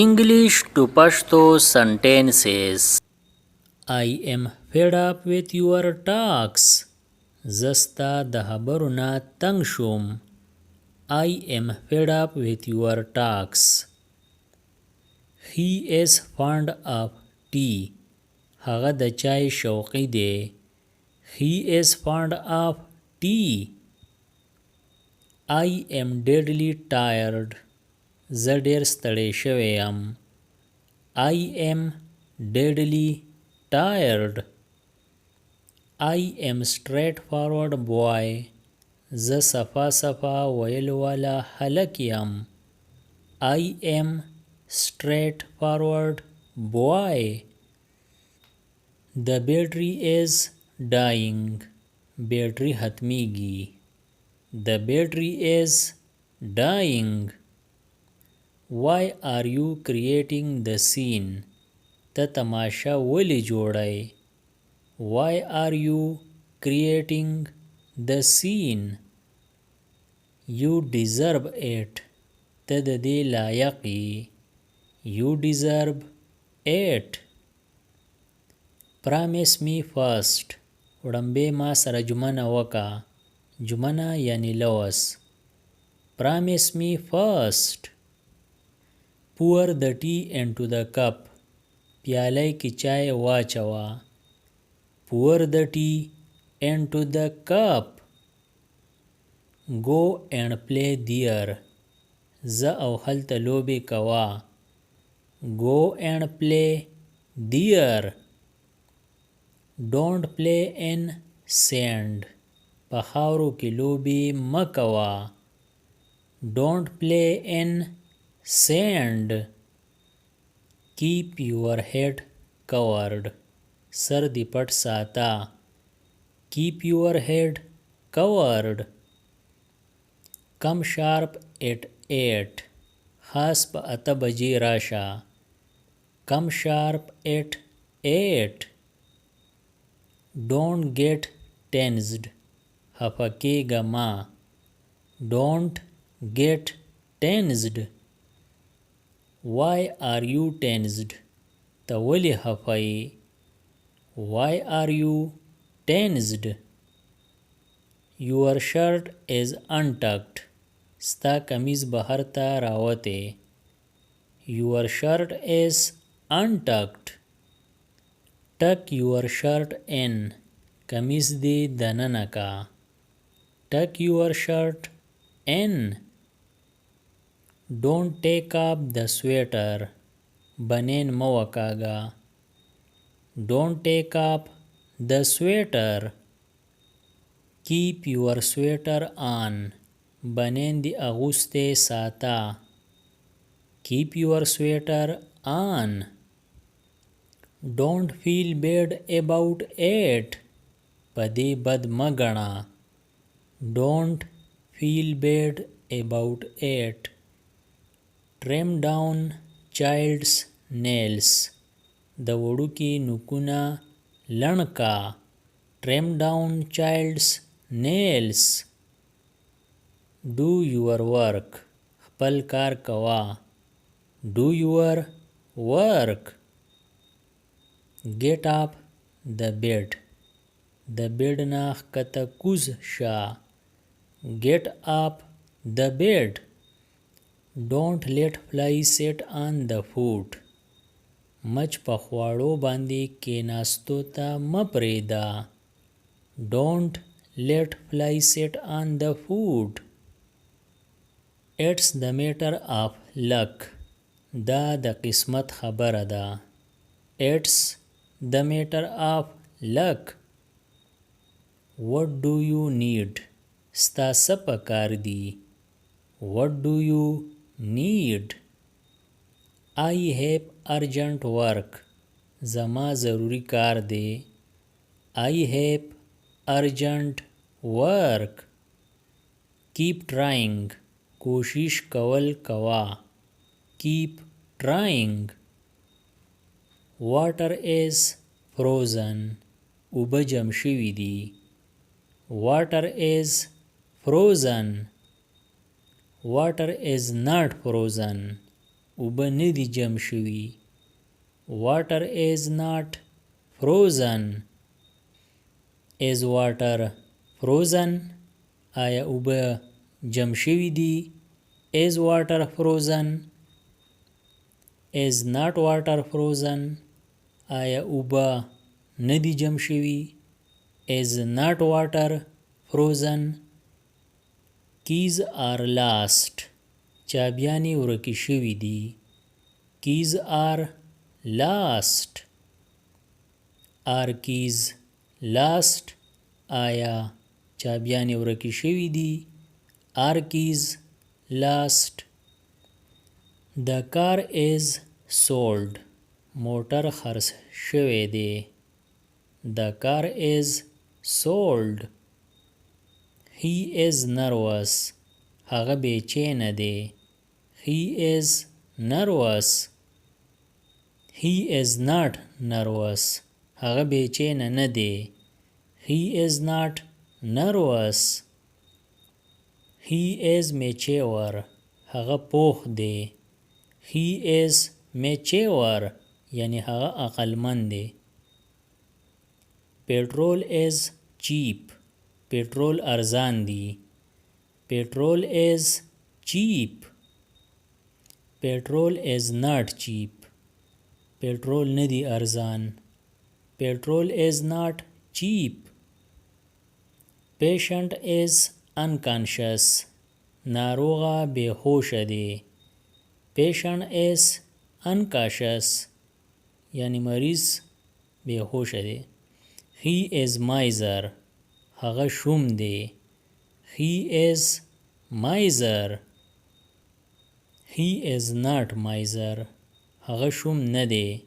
English to Pashto sentences. I am fed up with your talks. زستا د خبرو نه تنگ شوم. I am fed up with your talks. He is fond of tea. هغه د چای شوقي دی. He is fond of tea. I am deadly tired. زه ډیر ستړی شوی یم. I am deadly tired. I am straightforward boy. زه صفا صفا ویلو والا هلک یم. I am straightforward boy. The battery is dying. بیټری ختمیږي. The battery is dying. Why are you creating the scene? ته تماشا ولی جوړی. Why are you creating the scene? You deserve it. ته د دې لایق یې. You deserve it. Promise me first. وړاندې ما سره ژمنه وکړه. ژمنه یعنی لوس. Promise me first. Pour the tea into the cup. پیاله کې چای واچوه. Pour the tea into the cup. Go and play there. زه او هلته لوبې کوه. Go and play there. Don't play in sand. په خاورو کې لوبې مه کوه. Don't play in sand. Keep your head covered. سر دی پټ ساته. Keep your head covered. Come sharp at 8. خاص په 8 بجې راشه. Come sharp at 8. Don't get tensed. خفه کېږه مه. Don't get tensed. Why are you tensed? ته ولې خفه یې. Why are you tensed? Your shirt is untucked. ستا کمیز بهر ته راوتی. Your shirt is untucked. Tuck your shirt in. کمیز دې دننه کا. Tuck your shirt in. Don't take up the sweater. بنین مه وکاږه. Don't take up the sweater. Keep your sweater on. بنین دی اغوستی ساته. Keep your sweater on. Don't feel bad about it. په دې بد مه ګڼه. Don't feel bad about it. Trim down child's nails. د وړوکي نوکونه لڼ کا. Trim down child's nails. Do your work. خپل کار کوه. Do your work. Get up the bed. د bed نه ښکته کوز شه. Get up the bed. Don't let fly sit on the food. مچ په خواړو باندې کېناستو ته مه پرېږده. Don't let fly sit on the food. It's the matter of luck. دا د قسمت خبره ده. It's the matter of luck. What do you need? ستا څه پکار دي. What do you need? I have urgent work. زما ضروری کار دی. I have urgent work. Keep trying. کوشش کول کوه. Keep trying. Water is frozen. اوبه جم شوي دي. Water is frozen. Water is not frozen. اوبه نه دي جم شوي. water is not frozen. is water frozen؟ آیا اوبه جم شوي دي؟ is water frozen؟ is not water frozen؟ آیا اوبه نه دي جم شوي؟ is not water frozen؟ keys are lost. چابیانې ورکې شوي دي. keys are lost. are keys lost؟ آیا چابیانې ورکې شوي دي؟ are keys lost؟ the car is sold. موټر خرڅ شوی دی. the car is sold. he is nervous. هغه بیچینه دی. he is nervous. he is not nervous. هغه بیچینه نه دی. he is not nervous. he is mature. هغه پوخ دی. he is mature یعنی هغه عقلمند دی. petrol is cheap. petrol ارزان دی. petrol is cheap. petrol is not cheap. petrol نه دی ارزان. petrol is not cheap. patient is unconscious. ناروغه بیهوشه دی. patient is unconscious یعنی مریض بیهوشه دی. he is miser. هغه شوم دی. he is miser. he is not miser. هغه شوم نه دی.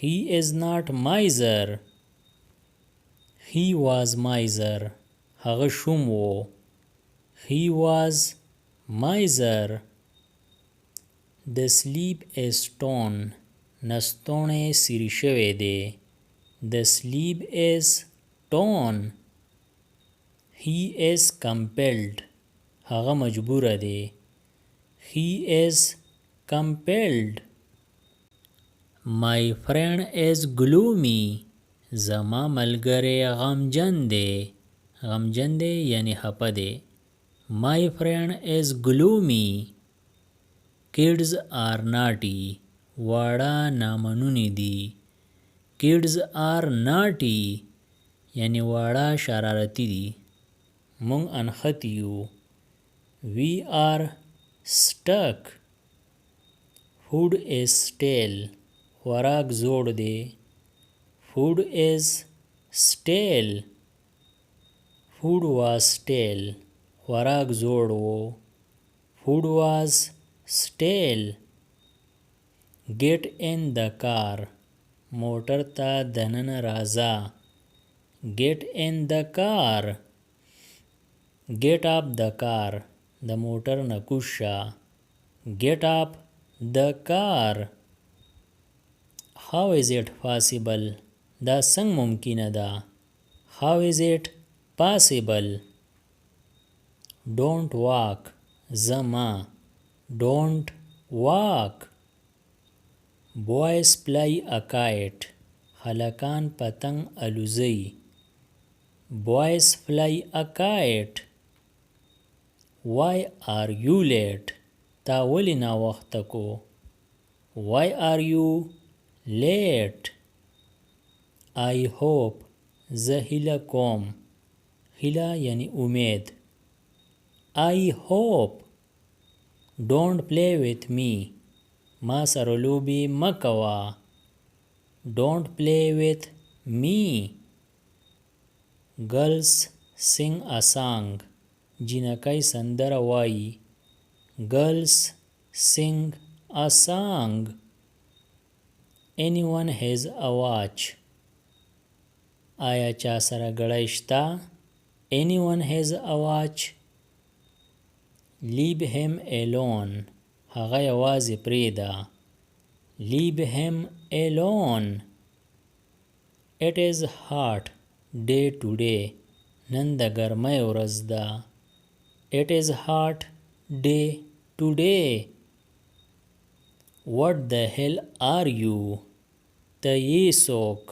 he is not miser. he was miser. هغه شوم و. he was miser. the sleep is torn. نستوڼی سیری شوی دی. the sleep is torn. he is compelled. هغه مجبوره دی. he is compelled. my friend is gloomy. زما ملګری غمجن دی. غمجن دی یعنی خپه دی. my friend is gloomy. kids are naughty. واړه نامنوني دي. kids are naughty یعنی واړه شرارتي دي. مونږ انخت یو. we are stuck. food is stale. خوراک زوړ دی. food is stale. food was stale. خوراک زوړ و. food was stale. get in the car. موټر ته دننه راځه. get in the car. get up the car. د موټر نه کوز شه. get up the car. how is it possible؟ دا څنګه ممکنه ده؟ how is it possible؟ don't walk. زما. don't walk. boys fly a kite. هلکان پتنګ الوزي. boys fly a kite. why are you late؟ تا ولی ناوخته کو. why are you late؟ I hope. زه هیله کوم. هیله یعنی امید. I hope. don't play with me. ما سره لوبې مه کوه. don't play with me. girls sing a song. جینکۍ سندره وایي. girls sing a song. anyone has a watch. آیا چا سره ګړۍ شته؟ anyone has a watch. leave him alone. هغه یوازې پرېږده. leave him alone. it is hot day today. نن د ګرمۍ ورځ ده. it is hot day today. what the hell are you ته یې څوک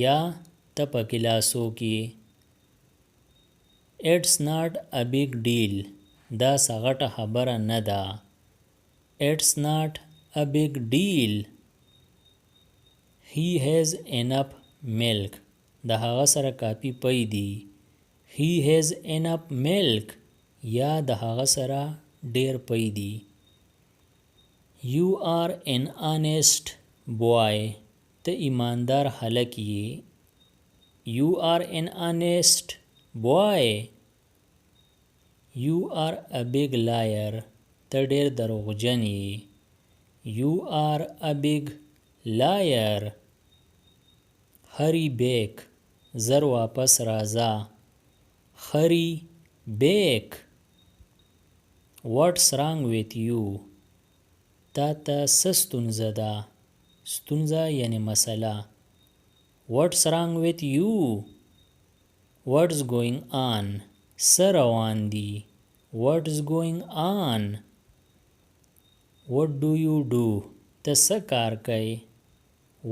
یا ته په کلاسو کې it's not a big deal دا څه غټه خبره نه ده it's not a big deal he has enough milk د هغه سره کافي پی دی he has enough milk یا د هغه سره ډیر پی دی you are an honest boy ته ایماندار هلک یې you are an honest boy you are a big liar ته ډیر دروغجن یې you are a big liar hurry back زر واپس راځه hurry back what's wrong with you تا ته څه ستونزه ده ستونزه یعنی مسله what's wrong with you what's going on څه روان دي what's going on what do you do ته څه کار کوي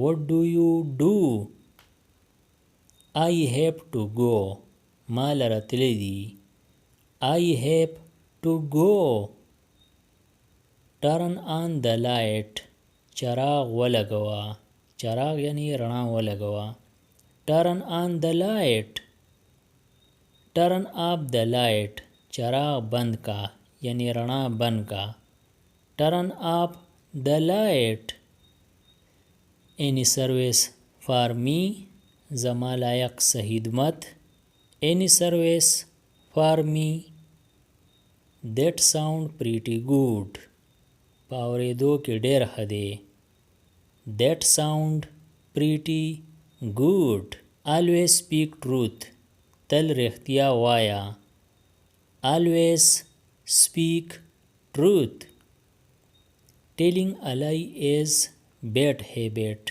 what do you do I have to go ما لره تللی دي I have to go turn on the light چراغ ولګوه چراغ یعنی رڼا ولګوه turn on the light turn off the light چراغ بند کا یعنی رڼا بند کا turn off the light any service for me زما لایق څه خدمت any service for me that sound pretty good په اورېدو کې ډېر ښه دی that sound pretty good always speak truth تل رښتیا وایه always speak truth telling a lie is bad habit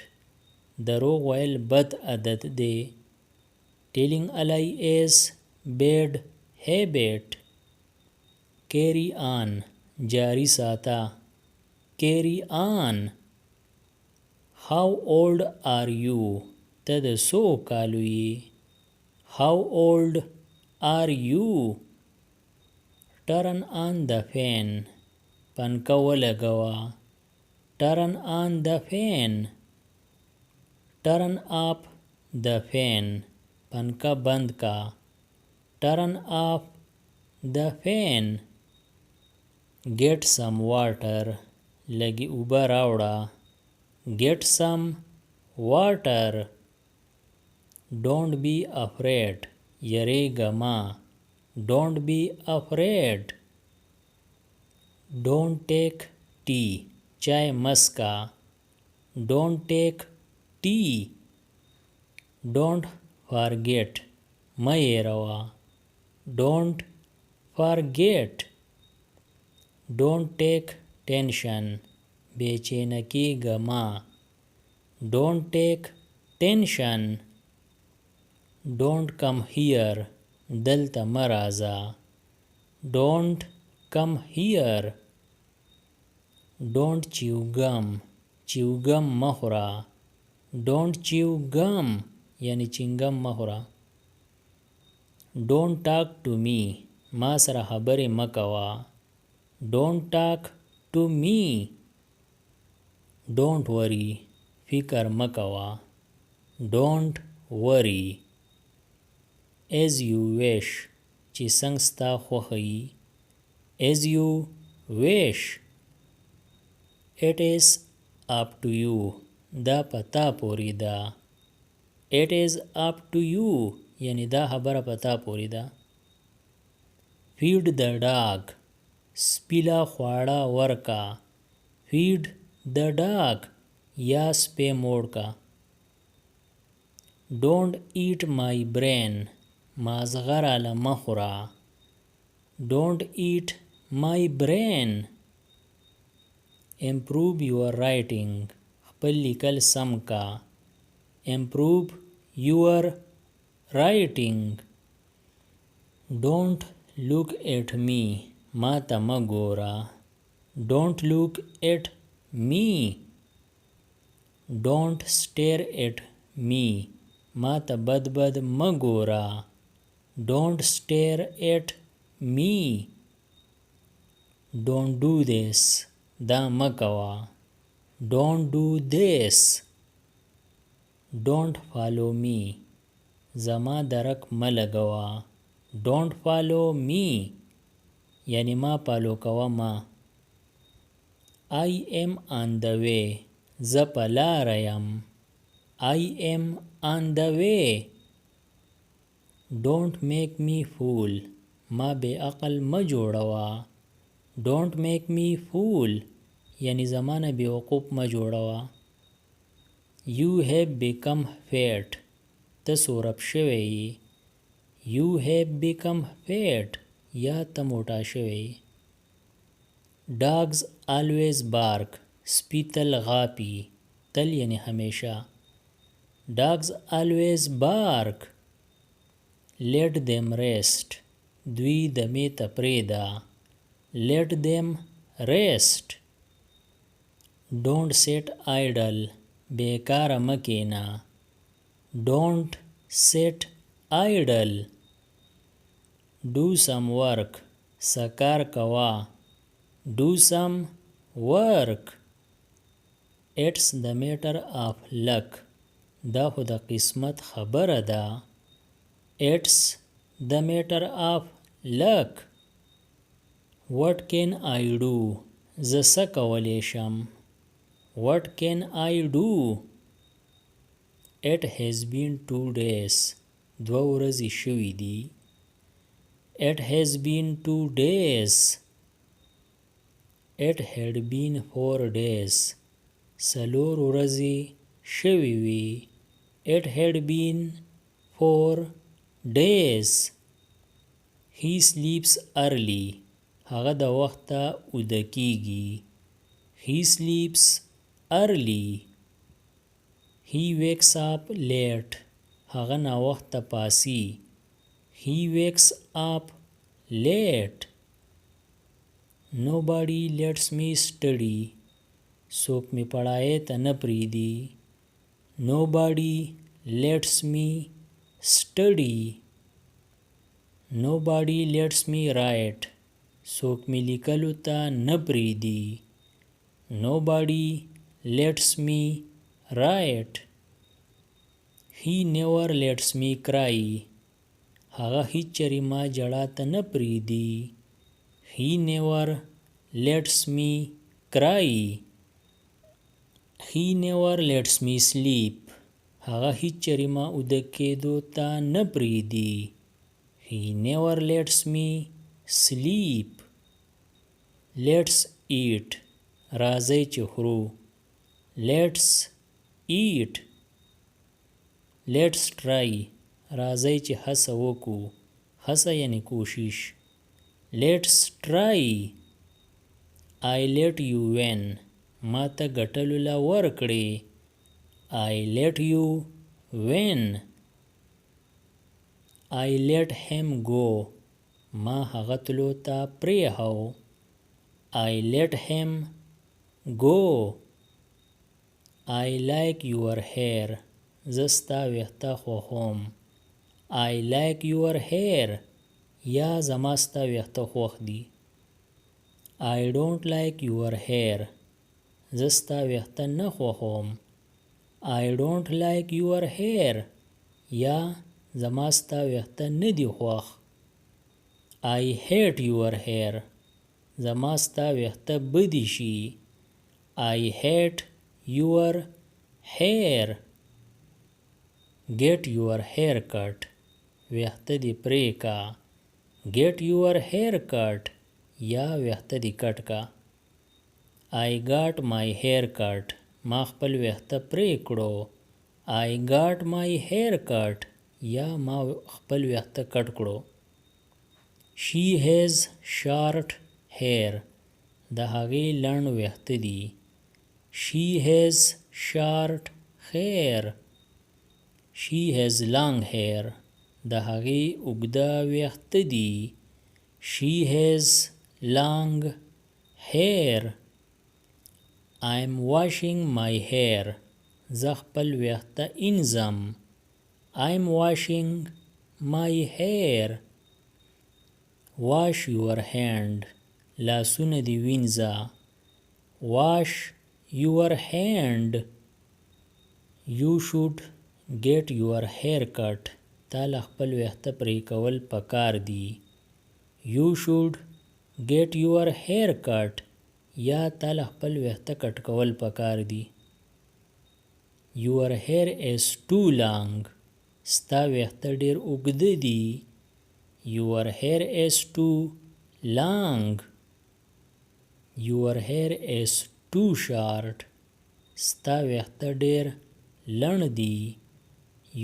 دروغ ویل بد عادت دی telling a lie is bad habit carry on جاری ساته carry on how old are you ته د څو کالو یې how old are you turn on the fan پنکه ولګوه turn on the fan turn off the fan پنکه بند کا turn off the fan get some water لګي اوبه راوړه get some water don't be afraid یریږه مه don't be afraid don't take tea چای مسکه don't take tea don't forget مه هېروه don't forget don't take tension بېچینه کېږه مه don't take tension don't come here دلته مه راځه don't come here don't chew gum chew gum مه خوره don't chew gum یعنی چنګم مه خوره don't talk to me ما سره خبرې مه کوه don't talk to me don't worry فکر مه کوه don't worry as you wish چې څنګه ستا خوښه وي as you wish it is up to you دا پتا پوری ده it is up to you یعنی دا خبره پتا پوری ده feed the dog سپیلا خواړه ورکا feed the dog یا سپی موړ کا don't eat my brain مازغه راله مه خوره don't eat my brain improve your writing خپل لیکل سم کا improve your writing don't look at me ما ته مه ګوره don't look at me. Don't stare at me. ما ته بد بد مه ګوره. Don't stare at me. Don't do this. دا مه کوه. Don't do this. Don't follow me. زما درک مه لګوه. Don't follow me. یعنی ما پالو کوه ما. I am on the way. زه په لاره یم. I am on the way. Don't make me fool. ما بې عقل مه جوړوه. Don't make me fool. یعنی زمانه بې وقوف مه جوړوه. You have become fat. ته سورب شوی یې. You have become fat. یا ته موټا شوی. Dogs always bark. سپي تل غاپي. تل یعنی همیشه. Dogs always bark. Let them rest. دوی دمې ته پرېږده. Let them rest. Don't sit idle. بیکاره مه کښېنه. Don't sit idle. Do some work. څه کار کوه. Do some work. It's the matter of luck. دا خو د قسمت خبره ده. It's the matter of luck. What can I do? زه څه کولی شم. What can I do? It has been 2 days. 2 ورځې شوي دي. It has been 2 days. It had been 4 days. 4 ورځې شوي وي. It had been 4 days. He sleeps early. هغه د وخته اوده کیږي. He sleeps early. He wakes up late. هغه ناوخته پاسی. He wakes up late. Nobody lets me study. څوک می پړای ته نه پریدي. Nobody lets me study. Nobody lets me write. څوک می لیکلو ته نه پریدي. Nobody lets me write. He never lets me cry. هغه هیڅ چری ما جړا ته نه پریدي. He never lets me cry. He never lets me sleep. هغه هیڅ چری ما اوده کېدو ته نه پریدي. He never lets me sleep. Let's eat. راځئ چې خورو. Let's eat. Let's try. راځئ چې هڅه وکړو. هڅه یعنی کوشش. Let's try. I let you win. ما ته ګټلو له ورکړې. I let you win. I let him go. ما هغه تلو ته پرېښو. I let him go. I like your hair. زه ستا ویښته خوښوم. I like your hair. یا زما ستا ویښته خوښ دي. I don't like your hair. زه ستا ویښته نه خوښوم. I don't like your hair. یا زما ستا ویښته نه دي خوښ. I hate your hair. زما ستا ویښته بدې شي. I hate your hair. Get your hair cut. ویښته دې پرې کا. Get your hair cut. یا ویښته دې کټ کا. I got my hair cut. ما خپل ویښته پرې کړو. I got my hair cut. یا ما خپل ویښته کټ کړو. She has short hair. د هغې لنډ ویښته دي. She has short hair. She has long hair. د هغې اوږده ویښته دي. She has long hair. I'm washing my hair. زه خپل ویښته انځم. I'm washing my hair. Wash your hand. لاسونه دې وینځه. Wash your hand. You should get your hair cut. تا له خپل ویښته پرې کول پکار دي. You should get your hair cut. یا تا له خپل ویښته کټ کول پکار دي. Your hair is too long. ستا ویښته ډېر اوږده دي. Your hair is too long. Your hair is too short. ستا ویښته ډېر لنډ دي.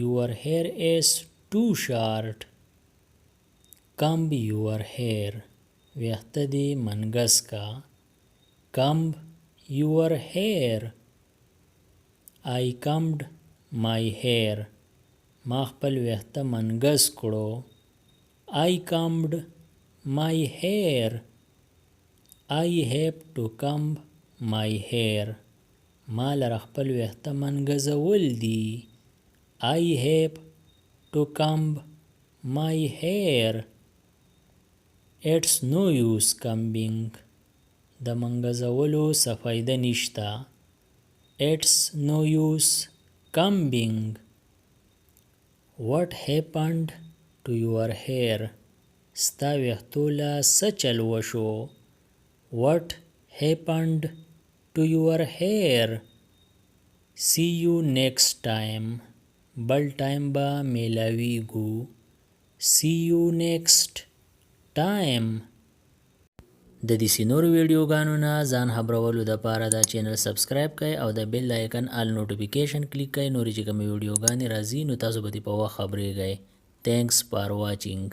Your hair is too short. Comb your hair. ویښته دې منګس کا. Comb your hair. I combed my hair. ما خپل ویښته منګس کړو. I combed my hair. I have to comb my hair. ما لره خپل ویښته منګزول دي. I have to comb my hair. It's no use combing. د منګزولو څه فایده نشته. It's no use combing. What happened to your hair? ستا ویښتو له څه چل وشو. What happened to your hair? See you next time. بل ټایم به میلاویږو. See you next time. د دې نورو ویډیوګانو نه ځان خبرولو دپاره دا چینل سبسکرایب کړئ او د بیل آیکن آل نوټیفیکیشن کلیک کړئ. نورې چې کومې ویډیوګانې راځي نو تاسو به دې په وخت خبریږئ. Thanks for watching.